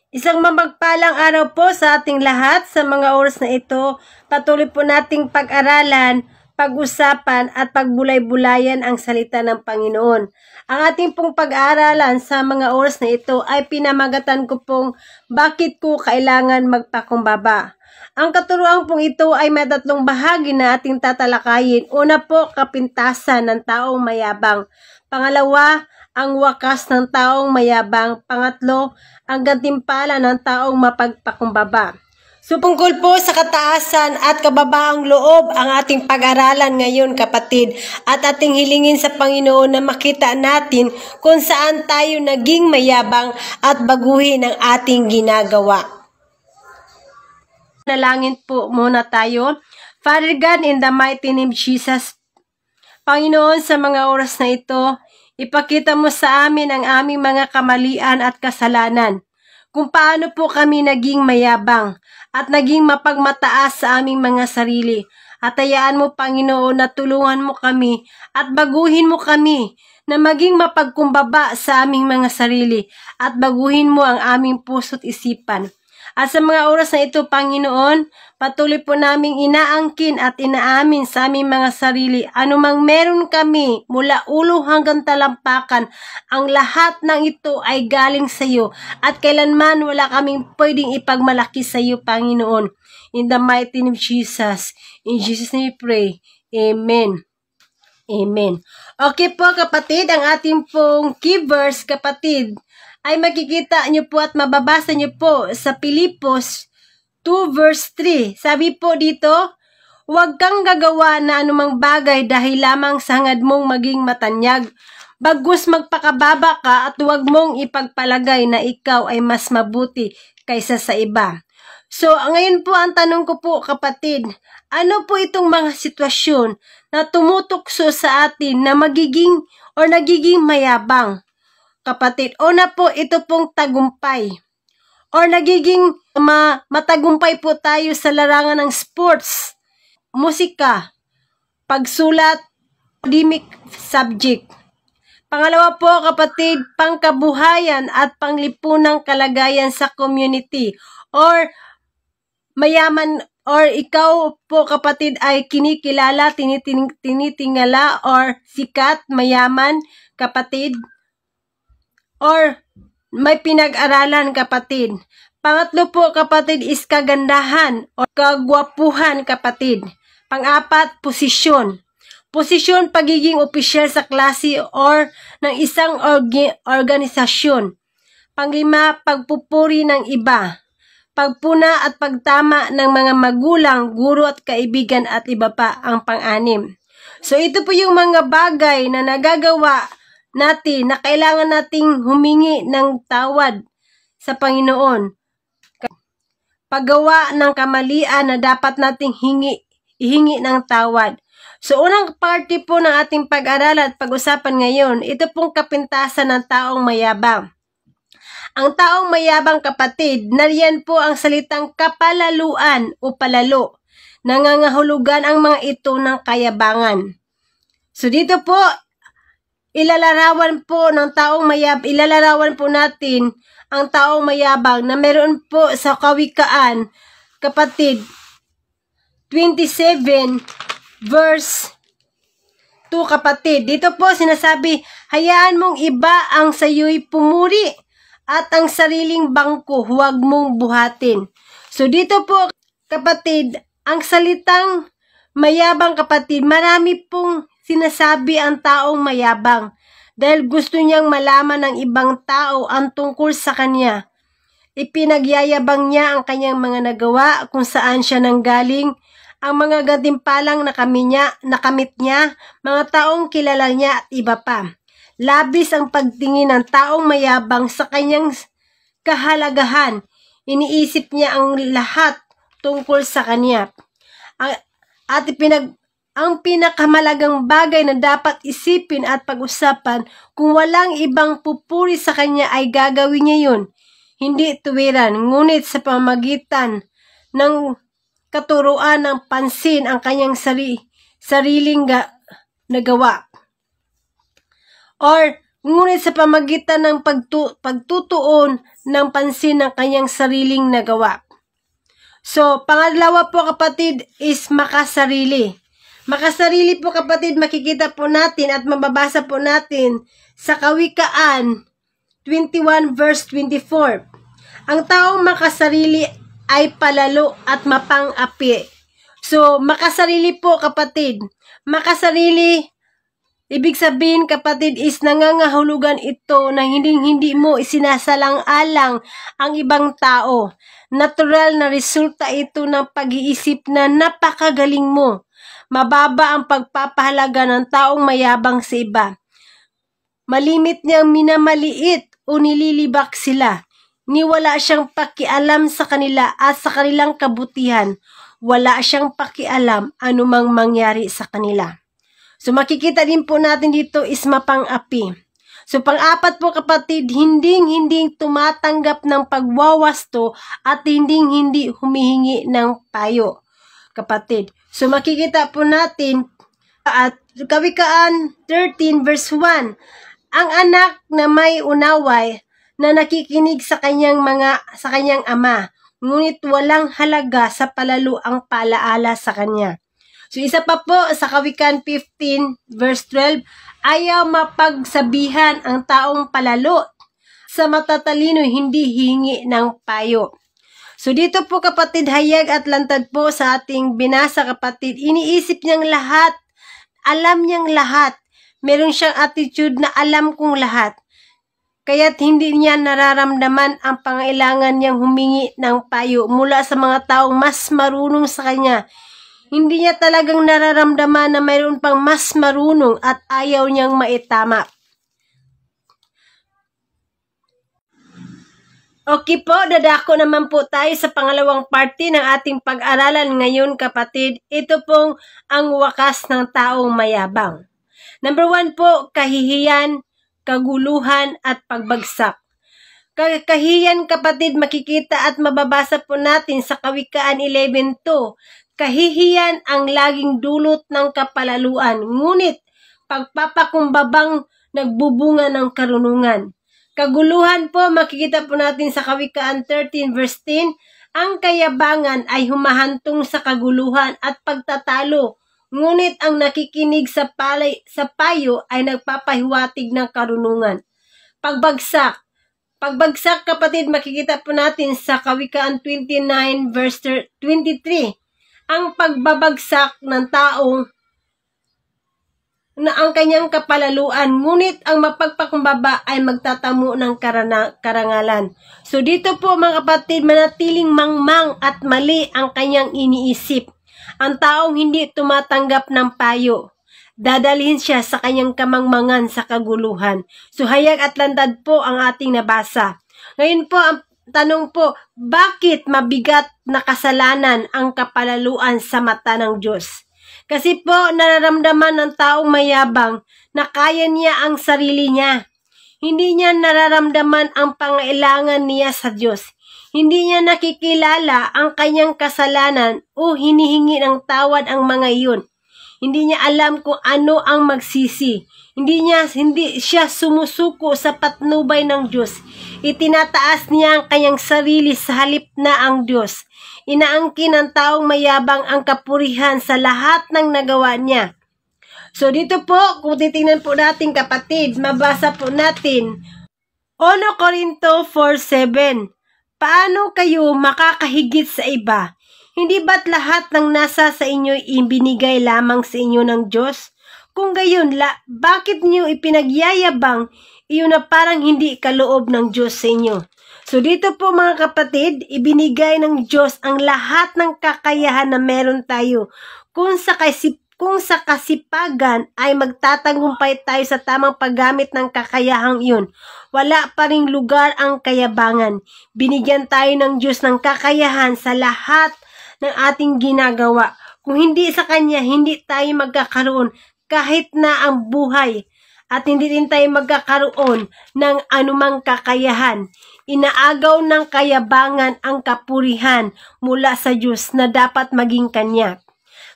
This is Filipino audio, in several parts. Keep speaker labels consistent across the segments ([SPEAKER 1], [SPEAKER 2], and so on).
[SPEAKER 1] Isang mapagpalang araw po sa ating lahat. Sa mga oras na ito, patuloy po nating pag-aralan, pag-usapan at pagbulay-bulayan ang salita ng Panginoon. Ang ating pong pag-aaralan sa mga oras na ito ay pinamagatan ko pong bakit ko kailangan magpakumbaba. Ang katuruan pong ito ay may tatlong bahagi na ating tatalakayin. Una po, kapintasan ng taong mayabang. Pangalawa, ang wakas ng taong mayabang. Pangatlo, ang gantimpala ng taong mapagpakumbaba. So, tungkol po sa kataasan at kababaang loob ang ating pag-aralan ngayon, kapatid, at ating hilingin sa Panginoon na makita natin kung saan tayo naging mayabang at baguhin ang ating ginagawa. Nalangin po muna tayo. Father God, in the mighty name of Jesus, Panginoon, sa mga oras na ito, ipakita mo sa amin ang aming mga kamalian at kasalanan. Kung paano po kami naging mayabang at naging mapagmataas sa aming mga sarili. At hayaan mo, Panginoon, na tulungan mo kami at baguhin mo kami na maging mapagkumbaba sa aming mga sarili at baguhin mo ang aming puso't isipan. At sa mga oras na ito, Panginoon, patuloy po naming inaangkin at inaamin sa aming mga sarili. Anumang meron kami mula ulo hanggang talampakan, ang lahat ng ito ay galing sa iyo. At kailanman wala kaming pwedeng ipagmalaki sa iyo, Panginoon. In the mighty name of Jesus. In Jesus' name we pray. Amen. Amen. Okay po, kapatid, ang ating pong key verse, kapatid, ay makikita nyo po at mababasa nyo po sa Pilipos 2 verse 3. Sabi po dito, huwag kang gagawa na anumang bagay dahil lamang sa hangad mong maging matanyag. Bagus magpakababa ka at huwag mong ipagpalagay na ikaw ay mas mabuti kaysa sa iba. So, ngayon po ang tanong ko po, kapatid, ano po itong mga sitwasyon na tumutukso sa atin na magiging o nagiging mayabang? Kapatid, una po ito pong tagumpay or nagiging matagumpay po tayo sa larangan ng sports, musika, pagsulat, academic subject. Pangalawa po, kapatid, pangkabuhayan at panglipunang kalagayan sa community or mayaman or ikaw po, kapatid, ay kinikilala, tinitingala or sikat, mayaman, kapatid, or may pinag-aralan, kapatid. Pangatlo po, kapatid, is kagandahan o kagwapuhan, kapatid. Pang-apat, posisyon. Posisyon, pagiging opisyal sa klase or ng isang organisasyon. Panglima, pagpupuri ng iba. Pagpuna at pagtama ng mga magulang, guro at kaibigan at iba pa ang pang-anim. So ito po yung mga bagay na nagagawa natin na kailangan nating humingi ng tawad sa Panginoon. Paggawa ng kamalian na dapat nating ihingi ng tawad. So unang parte po ng ating pag-aralan at pag-usapan ngayon, ito pong kapintasan ng taong mayabang. Ang taong mayabang, kapatid, nariyan po ang salitang kapalaluan o palalo. Nangangahulugan ang mga ito ng kayabangan. So dito po, ilalarawan po natin ang taong mayabang na meron po sa Kawikaan, kapatid, 27 verse 2, kapatid. Dito po sinasabi, hayaan mong iba ang sayo'y pumuri at ang sariling bangko huwag mong buhatin. So dito po, kapatid, ang salitang mayabang, kapatid, marami pong sinasabi ang taong mayabang dahil gusto niyang malaman ng ibang tao ang tungkol sa kanya. Ipinagyayabang niya ang kanyang mga nagawa, kung saan siya nanggaling, ang mga gantimpalang nakamit niya, mga taong kilala niya at iba pa. Labis ang pagtingin ng taong mayabang sa kanyang kahalagahan. Iniisip niya ang lahat tungkol sa kanya. Ang pinakamalagang bagay na dapat isipin at pag-usapan, kung walang ibang pupuri sa kanya ay gagawin niya yun. Hindi tuwiran, ngunit sa pamamagitan ng katuruan ng pansin ang kanyang sariling nagawa. Or ngunit sa pamagitan ng pagtutuon ng pansin ng kanyang sariling nagawa. So, pangalawa po kapatid is makasarili. Makasarili po kapatid, makikita po natin at mababasa po natin sa Kawikaan 21 verse 24. Ang taong makasarili ay palalo at mapang-api. So, makasarili po kapatid. Makasarili, ibig sabihin kapatid is nangangahulugan ito na hindi mo isinasalang-alang ang ibang tao. Natural na resulta ito ng pag-iisip na napakagaling mo. Mababa ang pagpapahalaga ng taong mayabang sa iba. Malimit niyang minamaliit o nililibak sila. Wala siyang pakialam sa kanila at sa kanilang kabutihan. Wala siyang pakialam anumang mangyari sa kanila. So makikita din po natin dito is mapang-api. So pang-apat po kapatid, hindi tumatanggap ng pagwawasto at hindi humihingi ng payo. Kapatid. So makikita po natin at Kawikaan 13 verse 1. Ang anak na may unaway na nakikinig sa kanyang ama, ngunit walang halaga sa palalo ang paalaala sa kanya. So isa pa po sa Kawikaan 15 verse 12, ayaw mapagsabihan ang taong palalo. Sa matatalino hindi hingi ng payo. So dito po kapatid, hayag at lantad po sa ating binasa kapatid. Iniisip niyang lahat, alam niyang lahat. Meron siyang attitude na alam kong lahat. Kaya't hindi niya nararamdaman ang pangailangan niyang humingi ng payo mula sa mga taong mas marunong sa kanya. Hindi niya talagang nararamdaman na mayroon pang mas marunong at ayaw niyang maitama. Okay po, dadako naman po tayo sa pangalawang parte ng ating pag-aralan ngayon kapatid. Ito pong ang wakas ng taong mayabang. Number 1 po, kahihiyan, kaguluhan at pagbagsak. Kahihiyan kapatid, makikita at mababasa po natin sa Kawikaan 11:2. Kahihiyan ang laging dulot ng kapalaluan, ngunit pagpapakumbabang nagbubunga ng karunungan. Kaguluhan po, makikita po natin sa Kawikaan 13 verse 10, ang kayabangan ay humahantong sa kaguluhan at pagtatalo, ngunit ang nakikinig sa payo ay nagpapahiwatig ng karunungan. Pagbagsak. Pagbagsak kapatid, makikita po natin sa Kawikaan 29 verse 23. Ang pagbabagsak ng taong na ang kanyang kapalaluan, ngunit ang mapagpakumbaba ay magtatamo ng karangalan. So dito po mga kapatid, manatiling mangmang at mali ang kanyang iniisip. Ang taong hindi tumatanggap ng payo, dadalhin siya sa kanyang kamangmangan sa kaguluhan. So hayag at lantad po ang ating nabasa. Ngayon po, ang tanong po, bakit mabigat na kasalanan ang kapalaluan sa mata ng Diyos? Kasi po nararamdaman ng taong mayabang na kaya niya ang sarili niya. Hindi niya nararamdaman ang pangailangan niya sa Diyos. Hindi niya nakikilala ang kanyang kasalanan o hinihingi ng tawad ang mga iyon. Hindi niya alam kung ano ang magsisi. Hindi siya sumusuko sa patnubay ng Diyos. Itinataas niya ang kanyang sarili sa halip na ang Diyos. Inaangkin ng taong mayabang ang kapurihan sa lahat ng nagawa niya. So dito po, kung titingnan po natin kapatid, mabasa po natin 1 Corinto 4:7. Paano kayo makakahigit sa iba? Hindi ba't lahat ng nasa sa inyo ibinigay lamang sa inyo ng Diyos? Kung gayon, bakit niyo ipinagyayabang iyon na parang hindi kaloob ng Diyos sa inyo? So dito po mga kapatid, ibinigay ng Diyos ang lahat ng kakayahan na meron tayo. Kung sa kasipagan ay magtatagumpay tayo sa tamang paggamit ng kakayahang iyon, wala pa ring lugar ang kayabangan. Binigyan tayo ng Diyos ng kakayahan sa lahat ng ating ginagawa. Kung hindi sa Kanya, hindi tayo magkakaroon kahit na ang buhay at hindi din tayo magkakaroon ng anumang kakayahan. Inaagaw ng kayabangan ang kapurihan mula sa Diyos na dapat maging Kanya.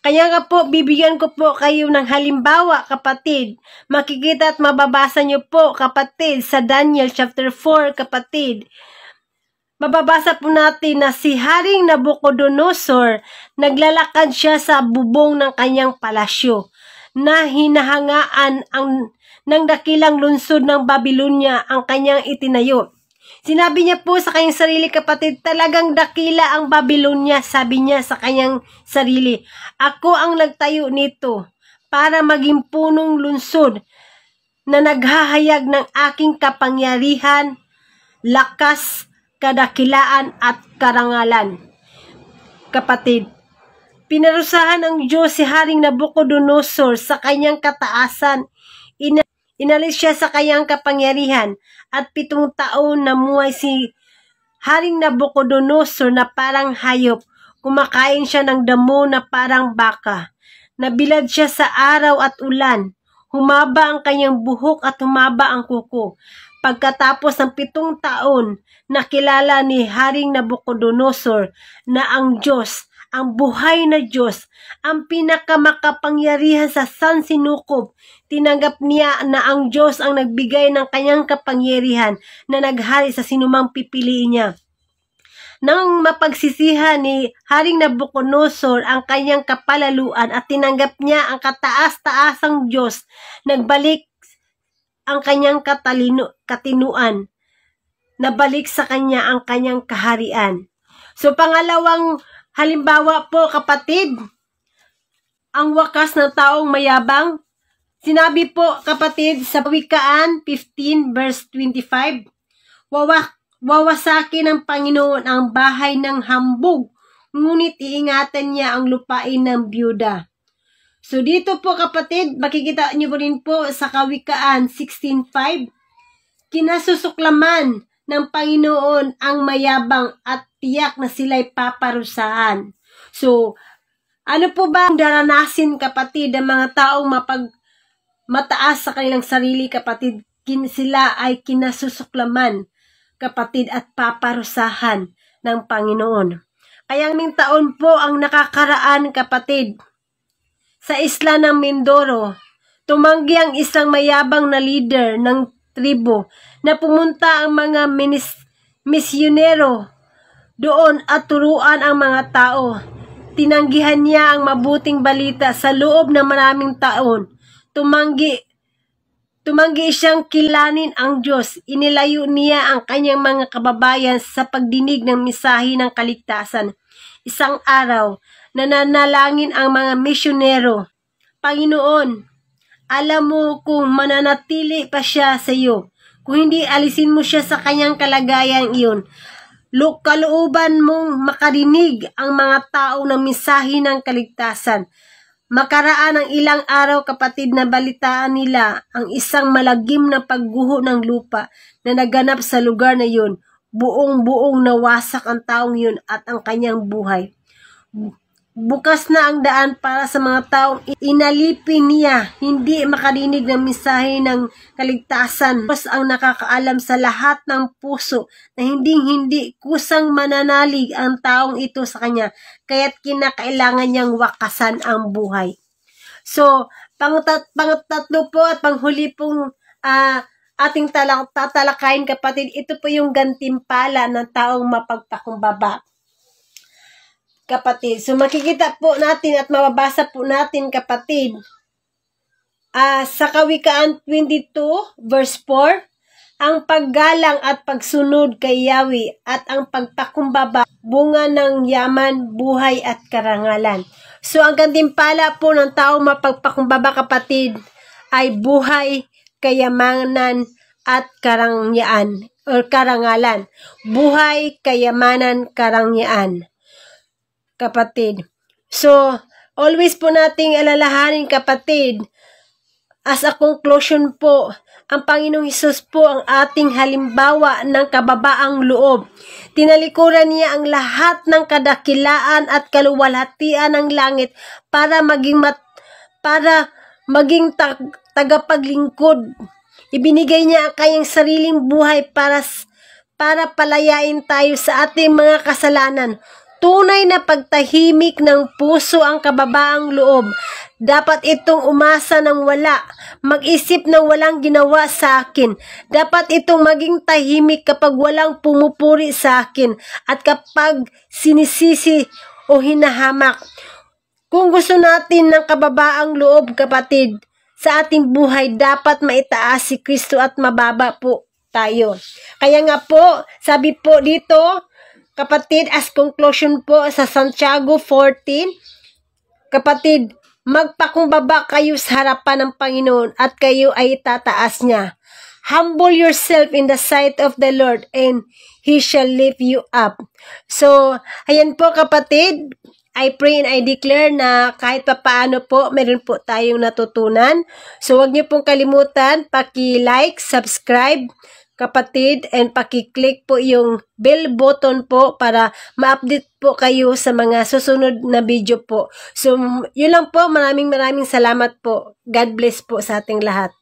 [SPEAKER 1] Kaya nga po, bibigyan ko po kayo ng halimbawa, kapatid. Makikita at mababasa nyo po, kapatid, sa Daniel chapter 4, kapatid. Mababasa po natin na si Haring Nabucodonosor, naglalakad siya sa bubong ng kanyang palasyo na hinahangaan ng dakilang lungsod ng Babylonia ang kanyang itinayo. Sinabi niya po sa kanyang sarili, kapatid, talagang dakila ang Babylonia, sabi niya sa kanyang sarili. Ako ang nagtayo nito para maging punong lungsod na naghahayag ng aking kapangyarihan, lakas, kadakilaan at karangalan. Kapatid, pinarusahan ng Diyos si Haring Nabucodonosor sa kanyang kataasan. Inalis siya sa kanyang kapangyarihan at 7 taon namuhay si Haring Nabucodonosor na parang hayop. Kumakain siya ng damo na parang baka. Nabilad siya sa araw at ulan. Humaba ang kanyang buhok at humaba ang kuko. Pagkatapos ng 7 taon, nakilala ni Haring Nabucodonosor na ang Diyos, ang buhay na Diyos, ang pinakamakapangyarihan sa sansinukob. Tinanggap niya na ang Diyos ang nagbigay ng kanyang kapangyarihan na naghari sa sinumang pipiliin niya. Nang mapagsisihan ni Haring Nabucodonosor ang kanyang kapalaluan at tinanggap niya ang kataas-taasang Diyos, nagbalik ang kanyang katinuan. Nabalik sa kanya ang kanyang kaharian. So, pangalawang halimbawa po, kapatid, ang wakas ng taong mayabang. Sinabi po, kapatid, sa Wikaan 15 verse 25, wawasakin ng Panginoon ang bahay ng hambog, ngunit iingatan niya ang lupain ng byuda. So, dito po, kapatid, makikita niyo po rin po sa Kawikaan 16:5, kinasusuklaman ng Panginoon ang mayabang at tiyak na sila'y paparusahan. So, ano po ba ang daranasin, kapatid, ng mga taong mataas sa kanilang sarili, kapatid? Sila ay kinasusuklaman, kapatid, at paparusahan ng Panginoon. Kaya ng taon po ang nakakaraan, kapatid, sa isla ng Mindoro, tumanggi ang isang mayabang na leader ng tribo na pumunta ang mga misyonero doon at turuan ang mga tao. Tinanggihan niya ang mabuting balita sa loob ng maraming taon. Tumanggi siyang kilanin ang Diyos. Inilayo niya ang kanyang mga kababayan sa pagdinig ng mensahe ng kaligtasan. Isang araw, nananalangin ang mga misyonero, Panginoon, alam mo kung mananatili pa siya sa iyo. Kung hindi, alisin mo siya sa kanyang kalagayan iyon. Kalooban mong makarinig ang mga tao ng mensahe ng kaligtasan. Makaraan ng ilang araw, kapatid, na balitaan nila ang isang malagim na pagguho ng lupa na naganap sa lugar na yun. Buong-buong nawasak ang taong yun at ang kanyang buhay. Bukas na ang daan para sa mga taong inalipin niya, hindi makarinig ng mensahe ng kaligtasan. Diyos ang nakakaalam sa lahat ng puso na hindi kusang mananalig ang taong ito sa kanya, kaya't kinakailangan niyang wakasan ang buhay. So, pangatlo po at panghuli pong ating tatalakayin, kapatid, ito po yung gantimpala ng taong mapagpakumbaba. Kapatid, so makikita po natin at mababasa po natin, kapatid, sa Kawikaan 22 verse 4, ang paggalang at pagsunod kay Yahweh at ang pagpakumbaba, bunga ng yaman, buhay at karangalan. So ang gantimpala po ng taong mapagpakumbaba, kapatid, ay buhay, kayamanan at karangyaan or karangalan. Buhay, kayamanan, karangyaan, kapatid. So, always po nating alalahanin, kapatid, as a conclusion po, ang Panginoong Hesus po ang ating halimbawa ng kababaang loob. Tinalikuran niya ang lahat ng kadakilaan at kaluwalhatian ng langit para maging tagapaglingkod. Ibinigay niya ang kanyang sariling buhay para palayain tayo sa ating mga kasalanan. tunay na pagtahimik ng puso ang kababaang loob. Dapat itong umasa ng wala, mag-isip ng walang ginawa sa akin. Dapat itong maging tahimik kapag walang pumupuri sa akin at kapag sinisisi o hinahamak. Kung gusto natin ng kababaang loob, kapatid, sa ating buhay, dapat maitaas si Kristo at mababa po tayo. Kaya nga po, sabi po dito, kapatid, as conclusion po sa Santiago 14, kapatid, magpakumbaba kayo sa harapan ng Panginoon at kayo ay tataas niya. Humble yourself in the sight of the Lord and He shall lift you up. So, ayan po kapatid, I pray and I declare na kahit papaano po, meron po tayong natutunan. So, huwag niyo pong kalimutan, paki-like, subscribe, kapatid, and paki-click po yung bell button po para ma-update po kayo sa mga susunod na video po. So, yun lang po. Maraming salamat po. God bless po sa ating lahat.